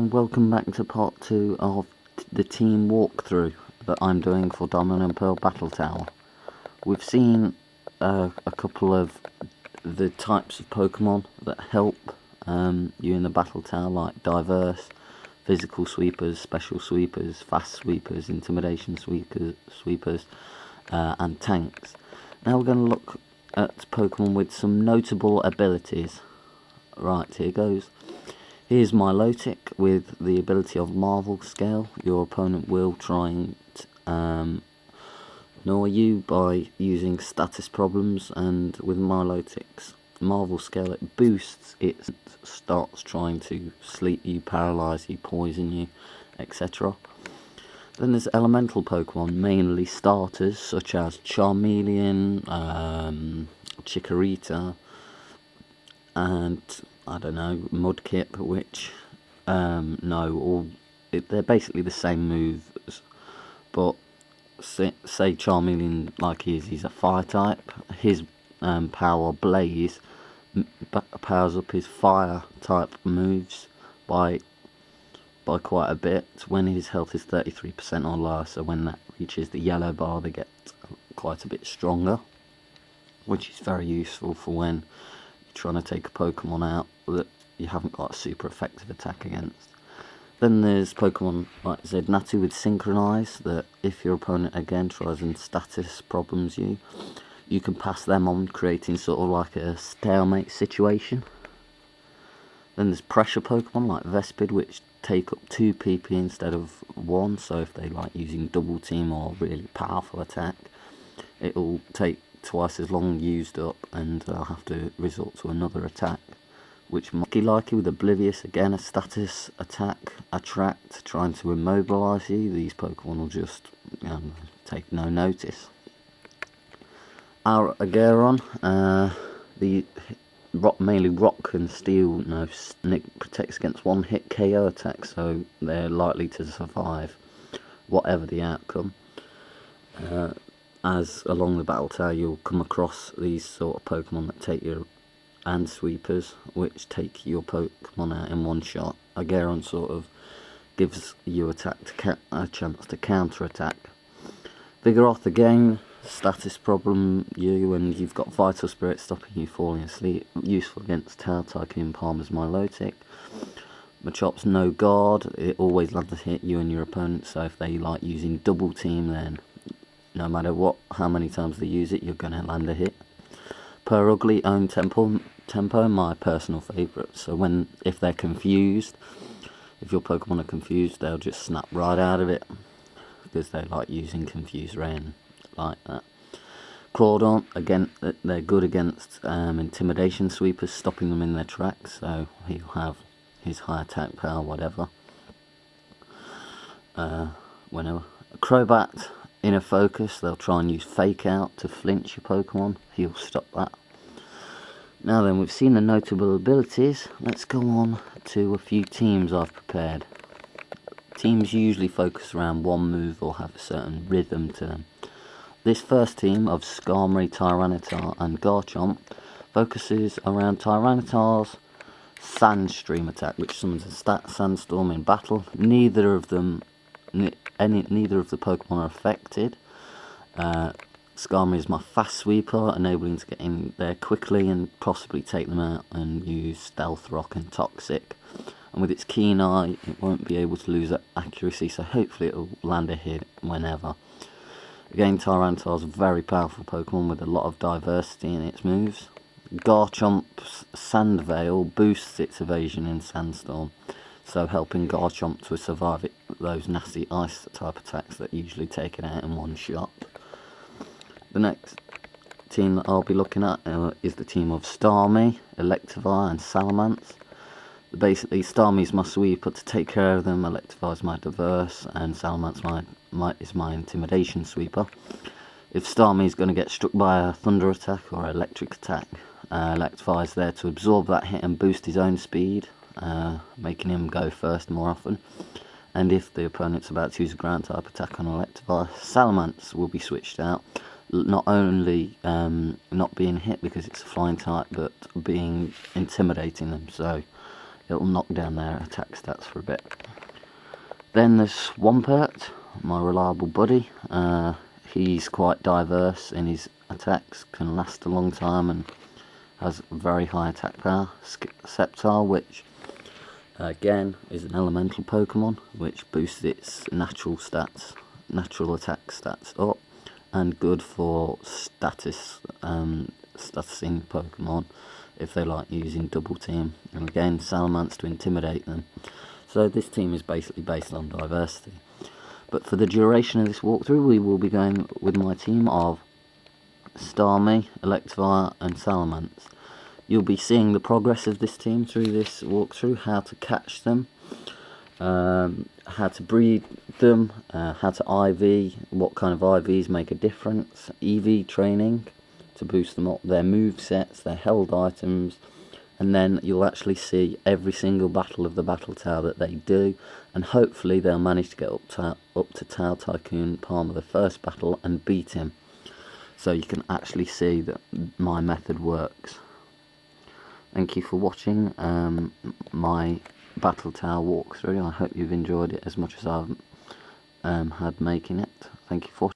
and welcome back to part 2 of the team walkthrough that I'm doing for Diamond and Pearl Battle Tower. We've seen a couple of the types of Pokemon that help you in the Battle Tower, like diverse, physical sweepers, special sweepers, fast sweepers, intimidation sweepers, and tanks. Now we're going to look at Pokemon with some notable abilities. Right, here goes. Here's Milotic with the ability of Marvel Scale. Your opponent will try and annoy you by using status problems, and with Milotic's Marvel Scale it boosts, it starts trying to sleep you, paralyze you, poison you, etc. Then there's elemental Pokemon, mainly starters such as Charmeleon, Chikorita, and I don't know, Mudkip, which they're basically the same moves, but say Charmeleon, like he's a fire type, his power Blaze powers up his fire type moves by quite a bit when his health is 33% or lower. So when that reaches the yellow bar, they get quite a bit stronger, which is very useful for when you're trying to take a Pokemon out that you haven't got a super effective attack against. Then there's Pokemon like Natu with Synchronize, that if your opponent again tries and status problems you can pass them on, creating sort of like a stalemate situation. Then there's pressure Pokemon like Vespid, which take up 2 PP instead of 1, so if they like using double team or really powerful attack, it'll take twice as long used up and they'll have to resort to another attack. Which Likey with Oblivious, again a status attack, attract, trying to immobilize you. These Pokemon will just take no notice. Our Ageron, mainly rock and steel, Nick protects against one hit KO attacks, so they're likely to survive whatever the outcome. As along the battle tower you'll come across these sort of Pokemon that take your and sweepers, which take your Pokemon out in one shot. Ageron sort of gives you a chance to counter attack. Vigoroth again, status problem you, and you've got Vital Spirit stopping you falling asleep, useful against Tail, Tycoon, Palmer's Milotic. Machop's no guard, it always lands a hit you and your opponent, so if they like using double team, then no matter how many times they use it, you're going to land a hit. Purugly own Tempo, my personal favourite, so if they're confused, if your Pokemon are confused, they'll just snap right out of it, because they like using Confuse Ray and like that. Crawdaunt, again, they're good against intimidation sweepers, stopping them in their tracks, so he'll have his high attack power, whatever. Whenever. Crobat, Inner Focus, they'll try and use Fake Out to flinch your Pokemon, he'll stop that. Now then, we've seen the notable abilities, let's go on to a few teams I've prepared. Teams usually focus around one move or have a certain rhythm to them. This first team of Skarmory, Tyranitar and Garchomp focuses around Tyranitar's Sandstream attack, which summons a Sandstorm in battle. Neither of the Pokemon are affected. Skarmory is my fast sweeper, enabling to get in there quickly and possibly take them out and use Stealth Rock and Toxic. And with its keen eye, it won't be able to lose that accuracy, so hopefully it'll land a hit whenever. Again, Tyranitar is a very powerful Pokemon with a lot of diversity in its moves. Garchomp's Sand Veil boosts its evasion in Sandstorm, so helping Garchomp to survive those nasty ice type attacks that usually take it out in one shot. The next team that I'll be looking at is the team of Starmie, Electivire and Salamence. Basically, Starmie's my sweeper to take care of them, Electivire's my diverse, and Salamence is my intimidation sweeper. If Starmie's going to get struck by a thunder attack or electric attack, Electivire's there to absorb that hit and boost his own speed, making him go first more often. And if the opponent's about to use a ground type attack on Electivire, Salamence will be switched out, not only not being hit because it's a flying type, but being intimidating them, so it'll knock down their attack stats for a bit. Then there's Swampert, my reliable buddy. He's quite diverse in his attacks, can last a long time, and has very high attack power. Sceptile, which again is an elemental Pokemon, which boosts its natural attack stats up, and good for statusing Pokemon if they like using double team, and again Salamence to intimidate them. So this team is basically based on diversity. But for the duration of this walkthrough, we will be going with my team of Starmie, Electivire and Salamence. You'll be seeing the progress of this team through this walkthrough, how to catch them, how to breed them, how to IV, what kind of IVs make a difference, EV training to boost them up, their move sets, their held items, and then you'll actually see every single battle of the Battle Tower that they do, and hopefully they'll manage to get up to Tower Tycoon Palmer the first battle and beat him, so you can actually see that my method works. Thank you for watching my Battle Tower walkthrough. I hope you've enjoyed it as much as I've had making it. Thank you for